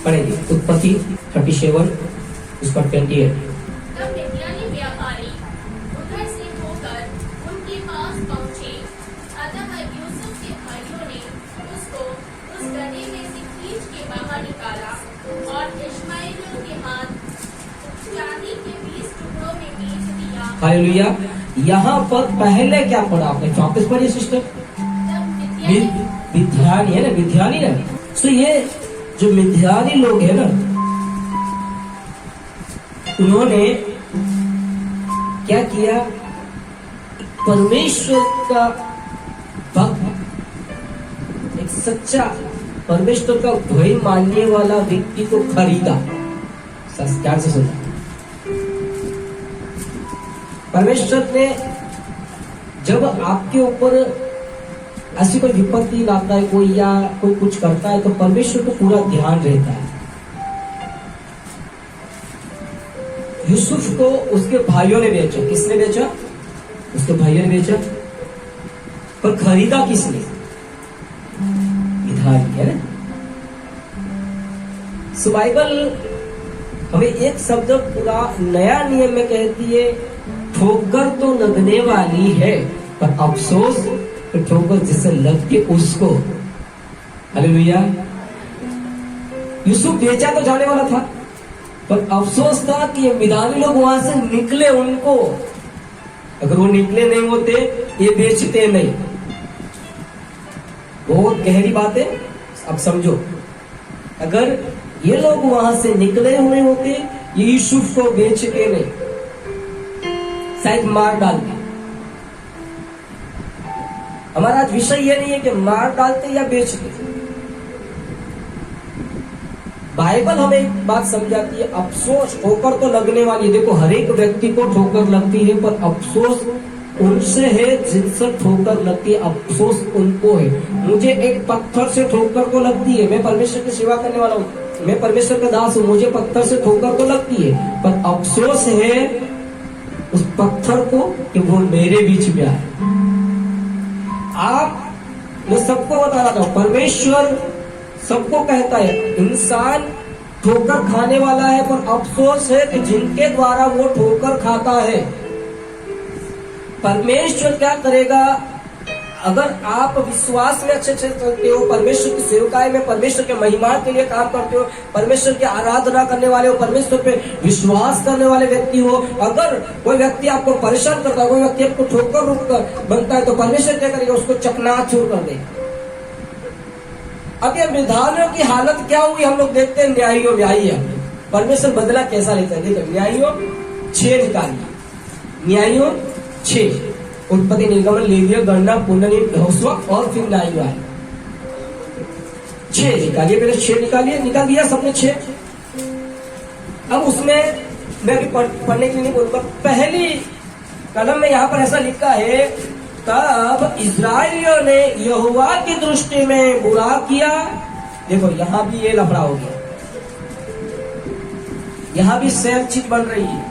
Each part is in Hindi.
पढ़ेंगे उत्पत्ति 37 उसका 28। तब मिद्यानी व्यापारी उधर से होकर उनके पास पहुंचे, अतः यूसुफ के भाइयों ने उसको उस गड्ढे में से खींच के बाहर निकाला और इश्माएलियों के हाथ चांदी के 20 टुकड़ों में बेच दिया। हालेलुया। यहाँ पर पहले क्या पढ़ा आपने? वापस पढ़िए सिस्टर। तब मिद्यानी मिद्यानी है ना, मिद्यानी ना। तो ये जो मिद्यानी लोग है ना, उन्होंने क्या किया? परमेश्वर का भक्त, एक सच्चा परमेश्वर का भय मानने वाला व्यक्ति को खरीदा। ध्यान से सुना। परमेश्वर ने जब आपके ऊपर ऐसी कोई विपत्ति लाता है कोई, या कोई कुछ करता है, तो परमेश्वर को पूरा ध्यान रहता है। यूसुफ को उसके भाइयों ने बेचा। किसने बेचा? उसके भाइयों ने बेचा। पर खरीदा किसने? मिद्यानी है ना। सो बाइबल हमें एक शब्द पूरा नया नियम में कहती है, ठोकर तो लगने वाली है पर अफसोस तो ठोकर जिससे लग के उसको। हालेलुया। यूसुफ बेचा तो जाने वाला था, पर अफसोस था कि ये मिद्यानी लोग वहां से निकले। उनको अगर वो निकले नहीं होते, ये बेचते नहीं। बहुत गहरी बात है, अब समझो। अगर ये लोग वहां से निकले हुए होते, ये यूसुफ को बेचते नहीं, शायद मार डालते। हमारा आज विषय ये नहीं है कि मार डालते या बेचते। बाइबल हमें एक बात समझाती है, अफसोस ठोकर तो लगने वाली है। देखो, हर एक व्यक्ति को ठोकर लगती है, पर अफसोस उनसे है जिनसे ठोकर लगती है। अफसोस उनको है। मुझे एक पत्थर से ठोकर तो लगती है, मैं परमेश्वर की सेवा करने वाला हूँ, मैं परमेश्वर का दास हूँ, मुझे पत्थर से ठोकर तो लगती है, पर अफसोस है उस पत्थर को कि वो मेरे बीच में आए। आप, मैं सबको बताना चाहूं, परमेश्वर सबको कहता है इंसान ठोकर खाने वाला है, पर अफसोस है कि जिनके द्वारा वो ठोकर खाता है। परमेश्वर क्या करेगा? अगर आप विश्वास में अच्छे चलते हो, परमेश्वर की सेवकाई में परमेश्वर के महिमा के लिए काम करते हो, परमेश्वर की आराधना करने वाले हो, परमेश्वर पे विश्वास करने वाले व्यक्ति हो, अगर कोई व्यक्ति आपको परेशान करता है, कोई व्यक्ति आपको ठोकर रूप बनता है, तो परमेश्वर क्या करेगा? उसको चकनाचूर कर देगा। अब ये मिद्यानियों की हालत क्या हुई हम लोग देखते हैं। न्यायियों में आई है परमेश्वर बदला कैसा लेता है। देखो, न्यायियों 6 निकालिए, न्यायियों 6, उत्पत्ति, निर्गमन, लेविया, गणना, पुनर्नियम, यहोशुआ और फिर न्यायियों आए। 6 निकालिए, पहले 6 निकालिए। निकाल दिया सबने 6। अब उसमें मैं अभी पढ़ने के लिए नहीं बोलूंगा। पहली कलम में यहाँ पर ऐसा लिखा है, तब इस्राएलियों ने यहोवा की दृष्टि में बुरा किया। देखो, यहां भी ये लफड़ा हो गया, यहां भी सेम चीज बन रही है।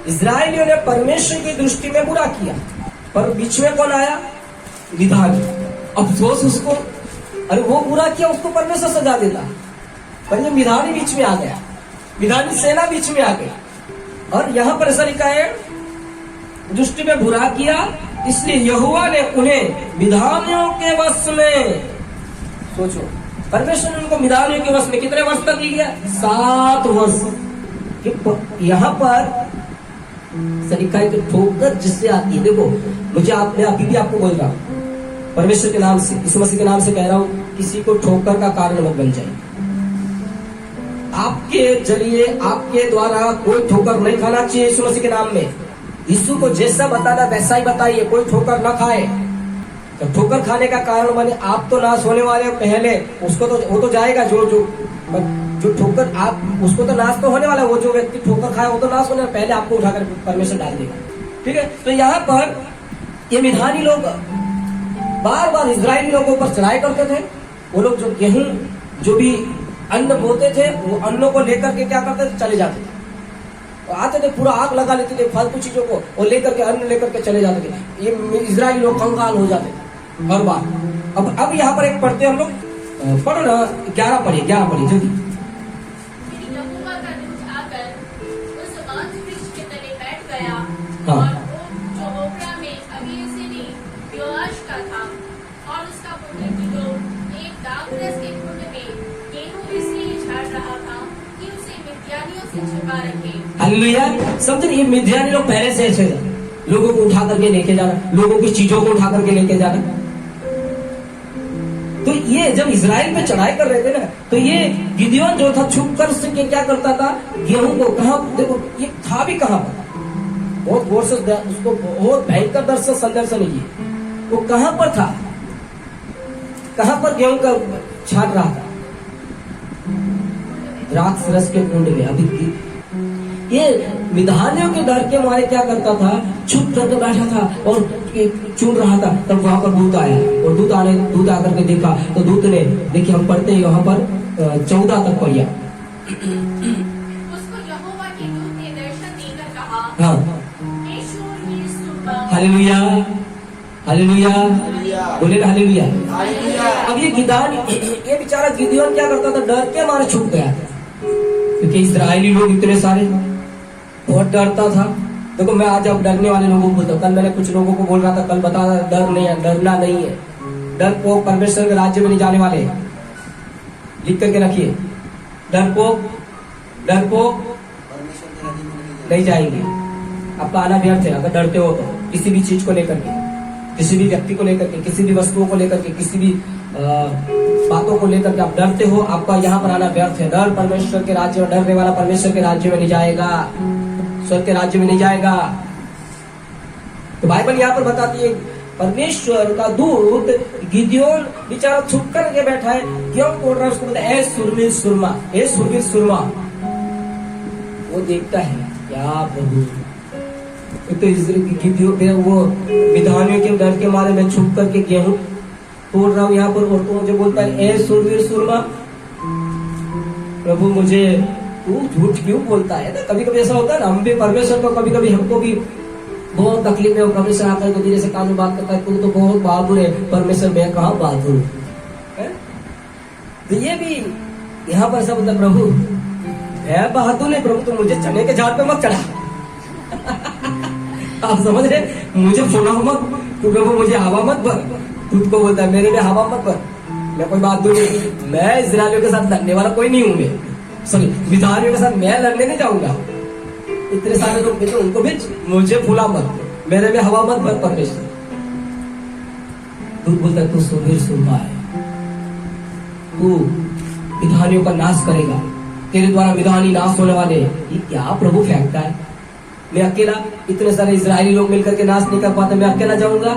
इस्राएलियों ने परमेश्वर की दृष्टि में बुरा किया, पर बीच में कौन आया? मिद्यानी। अफसोस उसको, अरे वो बुरा किया, उसको परमेश्वर सजा देता, पर ये मिद्यानी बीच में आ गया, मिद्यानी सेना बीच में आ गया। और यहां पर ऐसा लिखा है, दृष्टि में बुरा किया, इसलिए यहोवा ने उन्हें मिद्यानियों के वश में। सोचो, परमेश्वर ने उनको मिद्यानियों के वश में कितने वर्ष तक लिया? 7 वर्ष। यहाँ पर सरीकाई की ठोकर जिससे आती है। देखो, मुझे मैं अभी भी आपको बोल रहा हूँ, परमेश्वर के नाम से, यीशु मसीह के नाम से कह रहा हूँ, किसी को ठोकर का कारण मत बन जाए। आपके जरिए, आपके द्वारा कोई ठोकर नहीं खाना चाहिए यीशु मसीह के नाम में। यीशु को जैसा बताना वैसा ही बताइए, कोई ठोकर ना खाए। तो ठोकर खाने का कारण बने, आप तो नाश होने वाले हो पहले, उसको तो वो तो जाएगा। जो ठोकर, आप उसको तो नाश तो होने वाला, वो जो व्यक्ति ठोकर खाए वो तो नाश होने वाला, पहले आपको उठाकर परमेश्वर डाल देगा। ठीक है। तो यहाँ पर ये मिद्यानी लोग बार बार इस्राएली लोगों पर चढ़ाई करते थे। वो लोग जो गेहूं, जो भी अन्न बोते थे, वो अन्नों को लेकर के क्या करते थे? चले जाते थे, आते थे, पूरा आग लगा लेते थे फालतू चीजों को, और लेकर के अन्न लेकर के चले जाते थे। ये इजरायली लोग कंगाल हो जाते थे हर बार। अब यहाँ पर एक पढ़ते हम लोग पढ़ो ना, 11 पढ़िए जल्दी। फिर यहोवा का दूत आकर उस बांज वृक्ष के तले बैठ गया हाँ। और वो जो ओप्रा में अबीएसेरी योआश का था और उसका पुत्र गिदो एक दाखरस के कुंड में गेहूं इसलिए झाड़ रहा था कि उसे मिद्यानियों से छिपा रखे। हालेलुया। समझ रहे, ये मिद्यानी लोग पहले से ऐसे थे, लोगों को उठा करके लेके जाना, लोगों की चीजों को उठा करके लेके जाना। तो ये जब इजराइल पे चढ़ाई कर रहे थे ना, तो ये गिदियोन जो था छुप कर उससे क्या करता था, गेहूं को कहा, देखो ये था भी कहां पर, बहुत गौर से उसको बहुत भयंकर दर्शन संदर्शन है ये, वो कहां पर था, कहां पर गेहूं का छाट रहा था, द्राक्ष रस के कुंड में। अभी ये मिधानियों के डर के मारे क्या करता था, छुप करके बैठा था और चुन रहा था। तब वहां पर दूत आया और दूत आकर के देखा, तो दूत ने देखिए, हम पढ़ते हैं यहाँ पर 14 तक पढ़िया। उसको यहोवा के दूत ने दर्शन देकर कहा, हाँ, हे शूरवीर सुनबा। हालेलुया, हालेलुया, बोले ना हालेलुया। हालेलुया। अब ये गिदान, ये बेचारा गिदियोन क्या करता था, डर के मारे छुप गया था, क्योंकि इस्राएली लोग इतने सारे, बहुत डरता था। देखो मैं आज अब डरने वाले लोगों को बोलता हूँ, कल मैंने कुछ लोगों को बोल रहा था, कल बता रहा, डर नहीं है, डरना नहीं है, डरपोक परमेश्वर के राज्य में नहीं जाने वाले, लिख करके रखिए, डरपोक नहीं जाएंगे। आपका आना व्यर्थ है अगर डरते हो तो, किसी भी चीज को लेकर के, किसी भी व्यक्ति को लेकर के, किसी भी वस्तुओं को लेकर के, किसी भी बातों को लेकर के आप डरते हो, आपका यहाँ पर आना व्यर्थ है। डर परमेश्वर के राज्य में, डरने वाला परमेश्वर के राज्य में नहीं जाएगा, स्वर्ग के राज्य में नहीं जाएगा। तो बाइबल यहाँ पर बताती है, परमेश्वर का दूत गिदियोन बेचारा छुप कर के बैठा है, क्यों बोल रहा है उसको, ए सुरवीर सुरमा, ए सुरवीर सुरमा। वो देखता है क्या प्रभु, तो गिदियोन वो विधानियों के डर के मारे मैं छुप करके गेहूं तोड़ रहा हूँ यहाँ पर, और तो मुझे बोलता है ए सुरवीर सुरमा। प्रभु मुझे तू झूठ क्यों बोलता है ना, कभी कभी ऐसा होता है ना, हम भी परमेश्वर को कभी कभी हमको भी बहुत तकलीफ में, परमेश्वर आकर के धीरे से कान में बात करता है, तू तो बहुत बहादुर है। परमेश्वर मैं कहा बहादुर है? तो ये भी यहाँ पर ऐसा मतलब, प्रभु है बहादुर नहीं, प्रभु तो मुझे चने के झाड़ पे मत चढ़ा। आप समझ रहे, मुझे फुला मत, तू प्रभु मुझे हवा मत भर, खुद को बोलता है मेरे में हवा मत भर, मैं कोई बहादुर नहीं, मैं इस्राएलियों के साथ लड़ने वाला कोई नहीं हूं, मैं सॉरी विधानियों के साथ मैं लड़ने नहीं जाऊंगा। इतने सारे लोग भेजो, उनको भेज, मुझे फुला मत, मेरे में हवा मत भर। परमेश्वर दूत बोलता है तू सुरवीर सुरमा है, तू विधानियों का नाश करेगा, तेरे द्वारा विधानी नाश होने वाले। ये क्या प्रभु फेंकता है, मैं अकेला, इतने सारे इजरायली लोग मिलकर के नाश नहीं कर पाते, मैं अकेला जाऊंगा?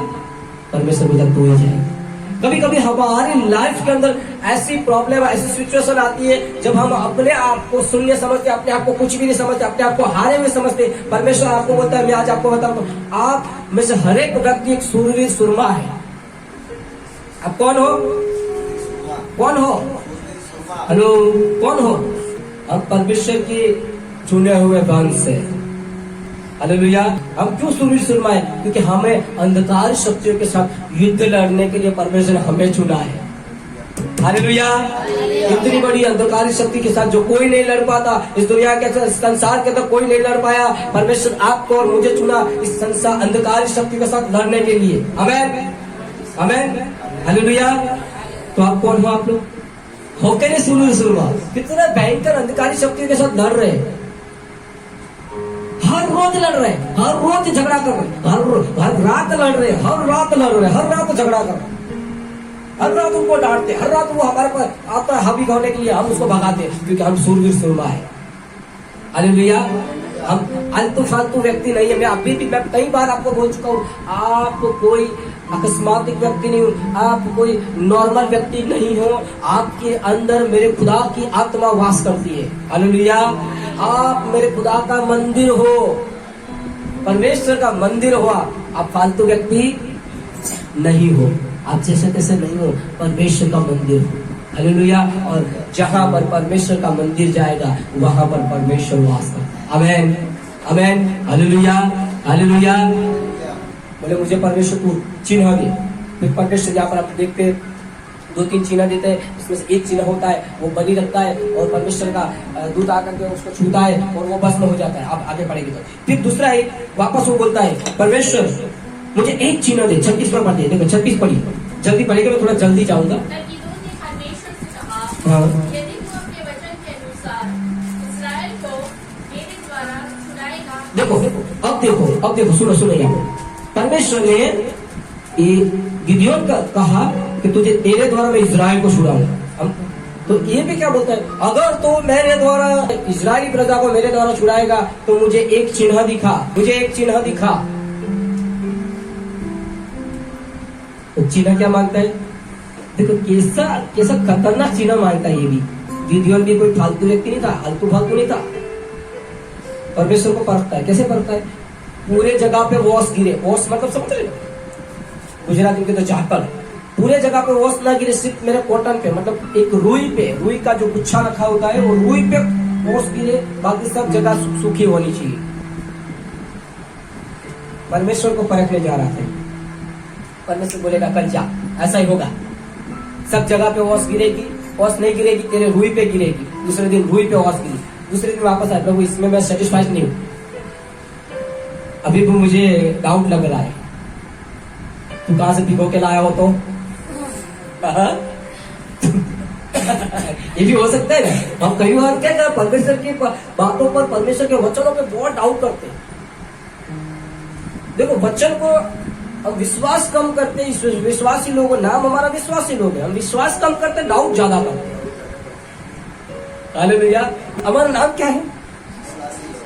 परमेश्वर बोलता तू ही जाएगा। कभी कभी हमारी लाइफ के अंदर ऐसी प्रॉब्लम, ऐसी सिचुएशन आती है जब हम अपने आप को शून्य समझते, अपने आप को कुछ भी नहीं समझते, अपने आप को हारे हुए समझते। परमेश्वर आपको बोलता है, मैं आज आपको बताऊं, आप में से हर एक व्यक्ति एक सूरवीर सुरमा है। आप कौन हो? कौन हो? हेलो, कौन हो? हम परमेश्वर के चुने हुए वंश है। हालेलुया। हम क्यों सूरवीर सुरमा है? क्योंकि हमें अंधकार शक्तियों के साथ युद्ध लड़ने के लिए परमेश्वर ने हमें चुना है। हालेलुया। इतनी बड़ी अंधकार शक्ति के साथ जो कोई नहीं लड़ पाता, इस दुनिया के संसार के अंदर कोई नहीं लड़ पाया, परमेश्वर आपको और मुझे चुना इस संसार अंधकार शक्ति के साथ लड़ने के लिए। आमेन, आमेन, हालेलुया। तो आप कौन हो? आप लोग हो के नहीं सूरवीर सुरमा? कितना भयंकर अंधकारी शक्ति के साथ लड़ रहे हैं, हर रोज लड़ रहे हैं, हर रोज झगड़ा कर रहे हैं, हर रात लड़ रहे हैं, हर रात लड़ रहे हैं, हर रात झगड़ा कर रहे हैं, हर रात उनको डांटते, हर रात वो हमारे पास आता है हावी होने के लिए, हम उसको भगाते हैं क्योंकि हम सूरवीर सुरमा है। हालेलुया। हम आलतू फालतू व्यक्ति नहीं है। मैं अभी भी, मैं कई बार आपको बोल चुका हूँ, आप कोई अकस्मात व्यक्ति नहीं हो, आप कोई नॉर्मल व्यक्ति नहीं हो, आपके अंदर मेरे खुदा की आत्मा वास करती है। हालेलुया। आप मेरे खुदा का मंदिर हो, परमेश्वर का मंदिर हो, आप फालतू व्यक्ति नहीं हो, आप जैसे तैसे नहीं हो, परमेश्वर का मंदिर हो। हालेलुया। और जहां पर परमेश्वर का मंदिर जाएगा वहां पर परमेश्वर वास करता है। आमेन, आमेन, हालेलुया, हालेलुया। बोले मुझे परमेश्वर को चिन्ह दे। फिर परमेश्वर यहाँ पर आप देखते 2-3 चिन्ह देते हैं, उसमें से एक चिन्ह होता है वो बलि रखता है और परमेश्वर का दूत आकर के उसको छूता है और वो भस्म हो जाता है। आप आगे पढ़ेंगे तो फिर दूसरा एक वापस वो बोलता है, परमेश्वर मुझे एक चिन्ह दे। 36 पर पढ़िए, देखो 36 पढ़िए, जल्दी पढ़ेगा, मैं थोड़ा जल्दी जाऊंगा। तब गिदोन ने परमेश्वर से कहा, हाँ। यदि तू अपने वचन के अनुसार इस्राएल को मेरे द्वारा छुड़ाएगा। अब देखो सुनो यहाँ पर परमेश्वर ने गिदोन का कहा कि तुझे तेरे द्वारा मैं इजराइल को छुड़ाऊंगा। तो ये भी क्या बोलता है, अगर तो मेरे द्वारा इजरायली प्रजा को मेरे द्वारा छुड़ाएगा तो मुझे एक चिन्ह दिखा, मुझे एक चिन्ह दिखा। तो चिन्ह क्या मांगता है, देखो कैसा खतरनाक चिन्ह मांगता है। ये भी गिदोन भी कोई फालतू व्यक्ति नहीं था, आलतू फालतू नहीं था। परमेश्वर को परखता है, कैसे परखता है, पूरे जगह पे वॉस गिरे। वॉस मतलब समझ रहे, गुजराती के तो झाकड़, पूरे जगह पे वॉस ना गिरे, सिर्फ मेरे कॉटन पे, मतलब एक रुई पे, रुई का जो गुच्छा रखा होता है वो रुई पे वॉस गिरे, बाकी सब जगह सूखी होनी चाहिए। परमेश्वर को परखने जा रहा था। परमेश्वर बोलेगा कल जा, ऐसा ही होगा, सब जगह पे वॉस गिरेगी, वॉस नहीं गिरेगी तेरे रुई पे गिरेगी। दूसरे दिन रुई पे वॉस गिरी, दूसरे दिन वापस आए, प्रभु इसमें मैं सेटिस्फाइड नहीं हूँ, अभी भी मुझे डाउट लग रहा है, तू कहां से भिगो के लाया हो तो ये भी हो सकता है ना। हम कई बार क्या कर परमेश्वर की बातों पर, परमेश्वर के वचनों पे बहुत डाउट करते हैं। देखो वचन को हम विश्वास कम करते हैं, विश्वासी लोग, नाम हमारा विश्वासी लोग है, हम विश्वास कम करते हैं, डाउट ज्यादा करते हैं। हालेलुया, हमारा नाम क्या है,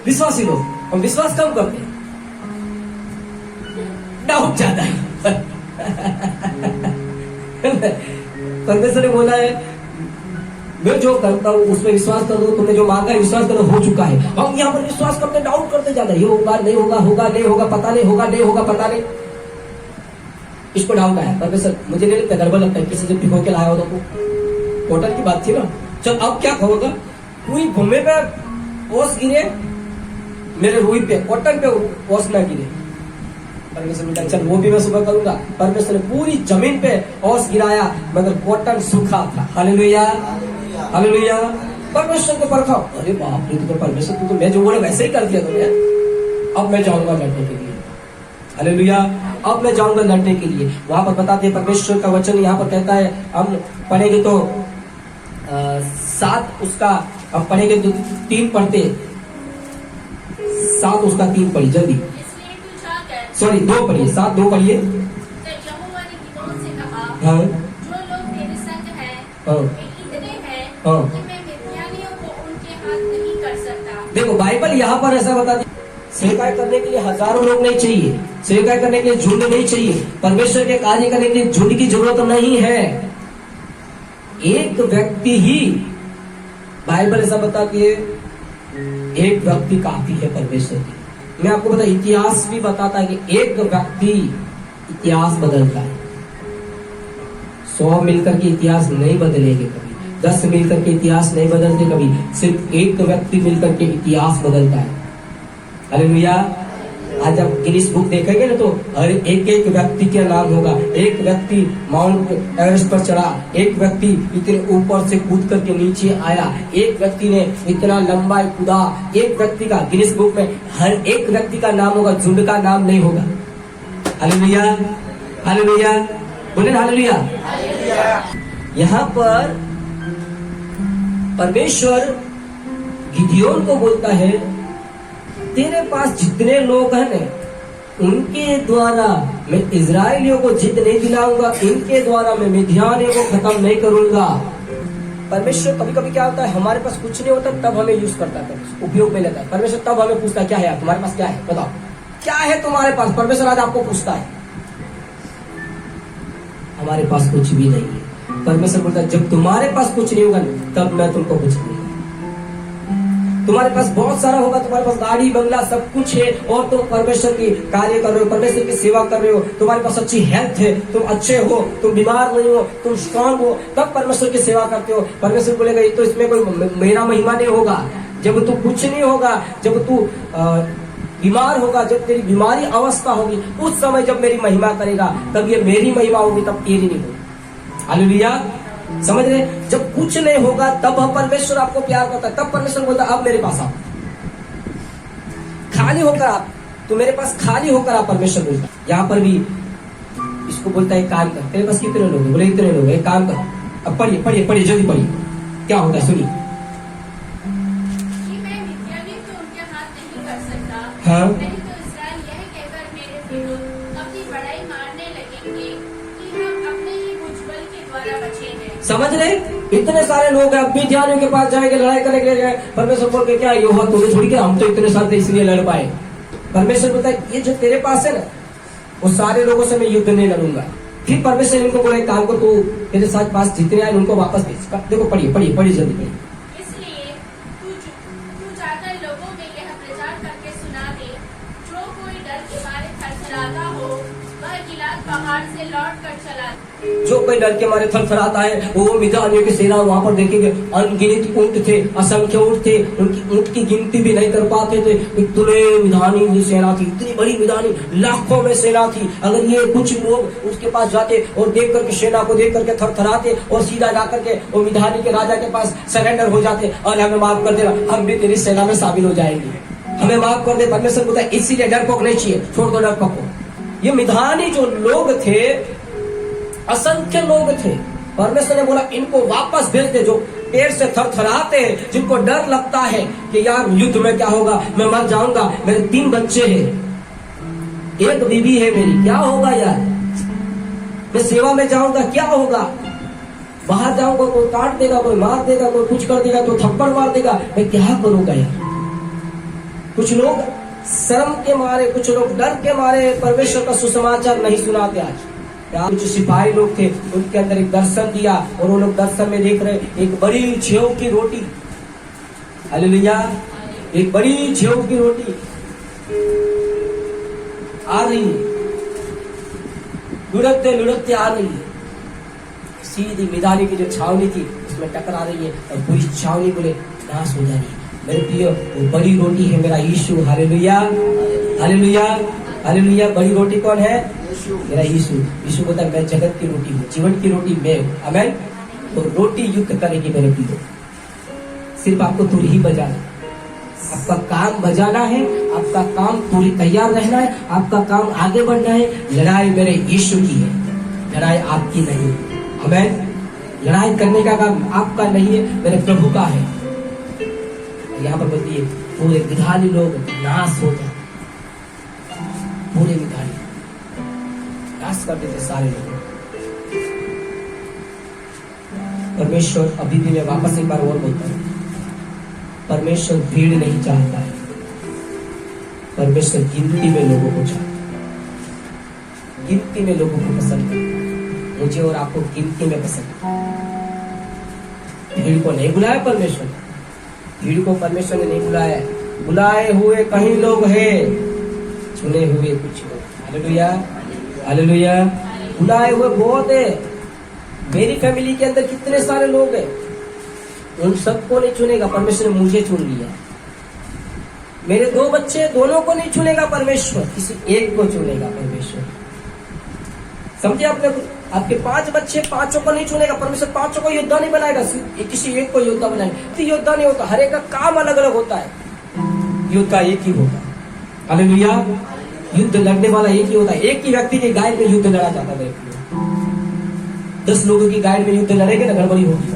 विश्वासी लोग, हम विश्वास कम करते हैं, डाउट ज्यादा है। परमेश्वर ने बोला है मैं जो करता हूँ उसमें विश्वास कर दो, तुमने जो मांगा है विश्वास करो, हो चुका है। हम यहाँ पर विश्वास करते डाउट करते ज्यादा, ये होगा नहीं होगा, होगा नहीं होगा, पता नहीं होगा नहीं होगा, पता नहीं। इसको डाउट आया, परमेश्वर मुझे नहीं लगता, गड़बड़ लगता है, किसी से भिगो के लाया हो तो कॉटन की बात थी ना। चल अब क्या होगा, पूरी भूमि पे ओस गिरे, मेरे रुई पे, कॉटन पे ओस ना गिरे। परमेश्वर ने कहा चल वो भी मैं सुबह करूंगा। परमेश्वर ने पूरी जमीन पे ओस गिराया, मगर कॉटन सूखा था। Hallelujah, hallelujah. परमेश्वर को परखा, अरे बाप रे, तो परमेश्वर तू तो मैं जो बोले वैसे ही कर दिया तुमने। अब मैं जाऊंगा लड़ने के लिए, हालेलुया, अब मैं जाऊंगा लड़ने के लिए। वहां पर बताते हैं परमेश्वर का वचन यहाँ पर कहता है, हम पढ़ेंगे तो 7 उसका, हम पढ़ेंगे तो 3 पढ़ते, 7 उसका 3 पढ़ी जल्दी, सॉरी 2 पढ़िए, 7 2 पढ़िए। यहोवा ने गिदोन से कहा, हाँ, जो लोग तेरे संग हैं, हाँ, वे इतने हैं हाँ, कि मैं मिद्यानियों को उनके हाथ नहीं कर सकता। देखो बाइबल यहाँ पर ऐसा बता दी, सेवकाई करने के लिए हजारों लोग नहीं चाहिए, सेवकाई करने के लिए झुंड नहीं चाहिए, परमेश्वर के कार्य करने के लिए झुंड की जरूरत नहीं है, एक व्यक्ति ही, बाइबल ऐसा बताती है, एक व्यक्ति काफी है परमेश्वर की। मैं आपको बता, इतिहास भी बताता है कि एक व्यक्ति इतिहास बदलता है। 100 मिलकर के इतिहास नहीं बदलेंगे कभी, 10 मिलकर के इतिहास नहीं बदलते कभी, सिर्फ एक व्यक्ति मिलकर के इतिहास बदलता है। हालेलुया। आज आप गिनीज बुक देखेंगे ना तो हर एक व्यक्ति का नाम होगा। एक व्यक्ति माउंट एवरेस्ट पर चढ़ा, एक व्यक्ति इतने ऊपर से कूद करके नीचे आया, एक व्यक्ति ने इतना लंबा कूदा, एक व्यक्ति का गिनीज बुक में हर एक व्यक्ति का नाम होगा, झुंड का नाम नहीं होगा। हालेलुया, हालेलुया, बोले हालेलुया। यहाँ पर परमेश्वर गिदोन को बोलता है, तेरे पास जितने लोग हैं ना, उनके द्वारा मैं इजराइलियों को जीत नहीं दिलाऊंगा, इनके द्वारा मैं मिद्यानियों को खत्म नहीं करूंगा। परमेश्वर कभी कभी क्या होता है, हमारे पास कुछ नहीं होता तब हमें यूज करता है, उपयोग में लेता है। परमेश्वर तब हमें पूछता है, क्या है तुम्हारे पास, क्या है बताओ, क्या है तुम्हारे पास। परमेश्वर आज आपको पूछता है, हमारे पास कुछ भी नहीं है। परमेश्वर बोलता है, जब तुम्हारे पास कुछ नहीं होगा तब मैं तुमको कुछ नहीं। तुम्हारे पास बहुत सारा होगा, तुम्हारे पास गाड़ी बंगला सब कुछ है और तुम परमेश्वर की कार्य कर रहे हो, परमेश्वर की सेवा कर रहे हो, तुम्हारे पास अच्छी हेल्थ है, तुम अच्छे हो, तुम बीमार नहीं हो, तुम स्ट्रांग हो, तब परमेश्वर की सेवा करते हो। परमेश्वर बोलेगा, ये तो इसमें कोई मेरा महिमा नहीं होगा। जब तू कुछ नहीं होगा, जब तू बीमार होगा, जब तेरी बीमारी अवस्था होगी, उस समय जब मेरी महिमा करेगा, तब ये मेरी महिमा होगी, तब तेरी नहीं होगी। हालेलुया। समझ रहे? जब कुछ नहीं होगा तब परमेश्वर आपको प्यार करता है, तब परमेश्वर बोलता है अब मेरे पास आओ। खाली होकर आप, तो मेरे पास खाली होकर आप, परमेश्वर बोलता है। यहाँ पर भी इसको बोलता है काम कर, तेरे पास कितने लोग हैं? बोले इतने लोग हैं, काम कर। अब पढ़िए पढ़िए पढ़िए, जल्दी पढ़िए, क्या होता है सुनिए। कि मैं मिद्यानियों को उनके हाथ नहीं कर सकता, हाँ। नहीं तो इस्राएल यह कहकर मेरे विरुद्ध अपनी बड़ाई मारने लगेंगे कि हम अपने ही भुजबल के द्वारा बचे हैं। समझ रहे? इतने सारे लोग हैं, अब मिद्यानियों के पास जाएंगे, लड़ाई करने के लिए। परमेश्वर बोल के क्या ये हुआ तुम्हें थोड़ी, क्या हम तो इतने सारे थे इसलिए लड़ पाए। परमेश्वर बोलता है ये जो तेरे पास है ना, वो सारे लोगों से मैं युद्ध नहीं लड़ूंगा। फिर परमेश्वर इनको बोला एक काम को, तू तेरे साथ पास जितने आए उनको वापस भेज। देखो पढ़िए पढ़िए पढ़िए, जल्दी पढ़िए। इसलिए तू जाकर लोगों में यह प्रचार करके सुना दे, जो कोई डर के मारे थरथराता हो वह गिलाद पहाड़ से लौट कर चला। जो कोई डर के मारे थरथराता है वो मिद्यानियों की सेना वहां पर देखेंगे, अनगिनत ऊंट थे, असंख्य ऊंट थे, उनकी ऊंट की गिनती भी नहीं कर पाते थे। इतने मिद्यानी सेना थी, इतनी बड़ी मिद्यानी, लाखों में सेना थी। अगर ये कुछ लोग उसके पास जाते और देख करके सेना को देख करके थरथराते और सीधा जाकर के वो मिद्यानी के राजा के पास सरेंडर हो जाते और हमें माफ कर देना, हम भी तेरी सेना में शामिल हो जाएंगे, हमें माफ कर दे। परमेश्वर बोलता है इसीलिए डरपोक नहीं चाहिए, छोड़ दो डरपोक को। ये मिद्यानी जो लोग थे, असंख्य लोग थे, परमेश्वर ने बोला इनको वापस भेज दे, जो पेड़ से थरथराते हैं, जिनको डर लगता है कि यार युद्ध में क्या होगा, मैं मर जाऊंगा, मेरे 3 बच्चे हैं, 1 बीवी है मेरी, क्या होगा यार, मैं सेवा में जाऊंगा क्या होगा, बाहर जाऊंगा कोई काट देगा, कोई मार देगा, कोई कुछ कर देगा, कोई थप्पड़ मार देगा, मैं क्या करूंगा यार। कुछ लोग शर्म के मारे, कुछ लोग डर के मारे परमेश्वर का सुसमाचार नहीं सुनाते। आज कुछ सिपाही लोग थे, उनके अंदर एक दर्शन दिया और वो लोग दर्शन में देख रहे एक बड़ी छेव की रोटी, हालेलुया, एक बड़ी छेव की रोटी आ रही है, लुढ़कते लुढ़कते आ रही है, सीधी मिद्यानी की जो छावनी थी उसमें टकरा रही है और पूरी छावनी बोले नाश हो जा रही है। मेरे प्रिय, वो बड़ी रोटी है मेरा यीशु, हालेलुया हालेलुया हालेलुया। बड़ी रोटी कौन है? मेरा यीशु। यीशु बोलता है मैं जगत की रोटी हूँ, जीवन की रोटी मैं हूँ, आमेन। तो रोटी युक्त करेगी मेरे प्रिय, सिर्फ आपको तुर ही बजाना, आपका काम बजाना है, आपका काम पूरी तैयार रहना है, आपका काम आगे बढ़ना है। लड़ाई मेरे यीशु की है, लड़ाई आपकी नहीं, आमेन। लड़ाई करने का काम आपका नहीं है, मेरे प्रभु का है। यहाँ पर बोलती है पूरे मिद्यानी लोग नाश हो जाए, पूरे मिद्यानी नाश कर देते सारे लोग। परमेश्वर अभी भी, मैं वापस एक बार और बोलता हूँ, परमेश्वर भीड़ नहीं चाहता है, परमेश्वर गिनती में लोगों को चाहता है, गिनती में लोगों को पसंद करता है। मुझे और आपको गिनती में पसंद है। भीड़ को नहीं बुलाया परमेश्वर, भीड़ को परमेश्वर ने नहीं बुलाया, बुलाए हुए कहीं लोग हैं, चुने हुए कुछ लोग, हालेलुया हालेलुया। बुलाए हुए बहुत है। मेरी फैमिली के अंदर कितने सारे लोग हैं, उन सबको नहीं चुनेगा परमेश्वर ने, मुझे चुन लिया। मेरे 2 बच्चे, दोनों को नहीं चुनेगा परमेश्वर, किसी एक को चुनेगा परमेश्वर, समझे आपने? आपके 5 बच्चे, 5 को नहीं चुनेगा परमेश्वर, 5 को योद्धा नहीं बनाएगा, किसी एक को योद्धा बनाएगा। तो योद्धा नहीं होता, हर एक का काम अलग अलग होता है, योद्धा एक ही होता है, हालेलुया। युद्ध लड़ने वाला एक ही होता है। एक ही व्यक्ति की गाय में युद्ध लड़ा जाता है, 10 लोगों की गाय में युद्ध लड़ेंगे ना, गड़बड़ी होगी।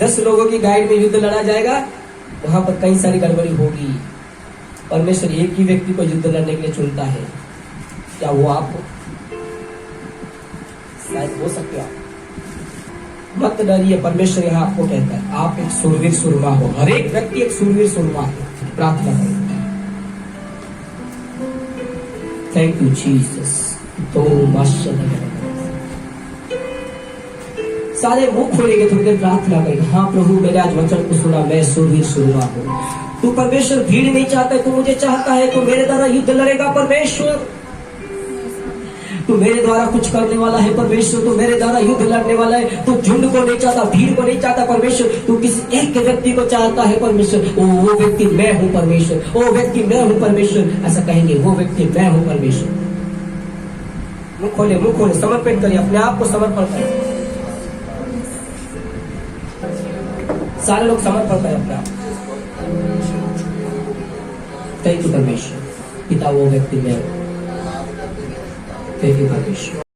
10 लोगों की गाय में युद्ध लड़ा जाएगा, वहां पर कई सारी गड़बड़ी होगी। परमेश्वर एक ही व्यक्ति को युद्ध लड़ने के लिए चुनता है। क्या वो आप हो? शायद हो सकते आप। मत डरिए, परमेश्वर यहाँ आपको कहता है आप एक सूरवीर सुरमा हो। हर एक व्यक्ति एक सूरवीर सुरमा है। प्रार्थना करें। Thank you Jesus. तो सारे मुख खोलेंगे, थोड़ी देर प्रार्थना करेंगे। हाँ प्रभु, मेरे आज वचन को सुना, मैं सूरवीर सुरमा हूँ। तू परमेश्वर भीड़ नहीं चाहता है, तू मुझे चाहता है। तू मेरे द्वारा युद्ध लड़ेगा परमेश्वर, तू मेरे द्वारा कुछ करने वाला है परमेश्वर, तू मेरे द्वारा युद्ध लड़ने वाला है। तू झुंड को नहीं चाहता, भीड़ को नहीं चाहता परमेश्वर, तू किसी एक व्यक्ति को चाहता है परमेश्वर। वो व्यक्ति मैं हूँ परमेश्वर, वो व्यक्ति मैं हूँ परमेश्वर, ऐसा कहेंगे, वो व्यक्ति मैं हूँ परमेश्वर। मुख खोले, मुख खोले, समर्पित करिए, अपने आप को समर्पण करें। सारे लोग समर्पण करें अपना। थैंक यू परमेश्वर, पिता वो व्यक्ति में। थैंक यू परमेश्वर।